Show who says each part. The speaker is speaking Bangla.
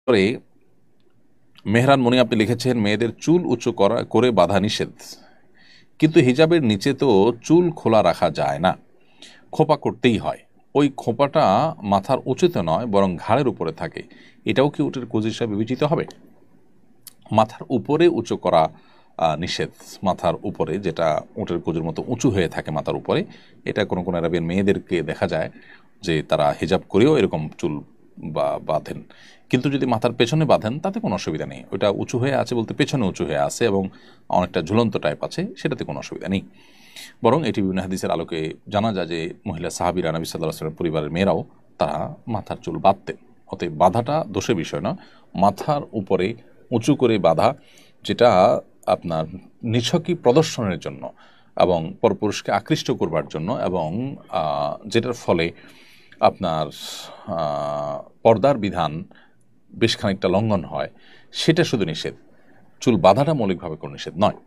Speaker 1: পরে মেহরান মনি আপনি লিখেছেন, মেয়েদের চুল উঁচু করে বাঁধা নিষেধ, কিন্তু হিজাবের নিচে তো চুল খোলা রাখা যায় না, খোপা করতেই হয়। ওই খোপাটা মাথার উঁচুতে নয় বরং ঘাড়ের উপরে থাকে, এটাও কি উটের কোজ হিসাবে বিবেচিত হবে? মাথার উপরে উঁচু করা নিষেধ। মাথার উপরে যেটা উটের কোজের মতো উঁচু হয়ে থাকে মাথার উপরে, এটা কোনো কোনো আরবের মেয়েদেরকে দেখা যায় যে তারা হিজাব করেও এরকম চুল বাঁধেন। কিন্তু যদি মাথার পেছনে বাঁধেন তাতে কোনো অসুবিধা নেই। ওটা উঁচু হয়ে আছে বলতে পেছনে উঁচু হয়ে আছে এবং অনেকটা ঝুলন্ত টাইপ আছে, সেটাতে কোনো অসুবিধা নেই। বরং এটি বিভিন্ন হাদিসের আলোকে জানা যায় যে মহিলা সাহাবীরা নবী সাল্লাল্লাহু আলাইহি ওয়াসাল্লামের পরিবারের মেয়েরাও তারা মাথার চুল বাঁধতেন। অতএব বাঁধাটা দোষের বিষয় না। মাথার উপরে উঁচু করে বাঁধা, যেটা আপনার নিছকই প্রদর্শনের জন্য এবং পরপুরুষকে আকৃষ্ট করবার জন্য, এবং যেটার ফলে আপনার পর্দার বিধান বেশ খানিকটা লঙ্ঘন হয়, সেটা শুধু নিষেধ। চুল বাঁধাটা মৌলিকভাবে কোনো নিষেধ নয়।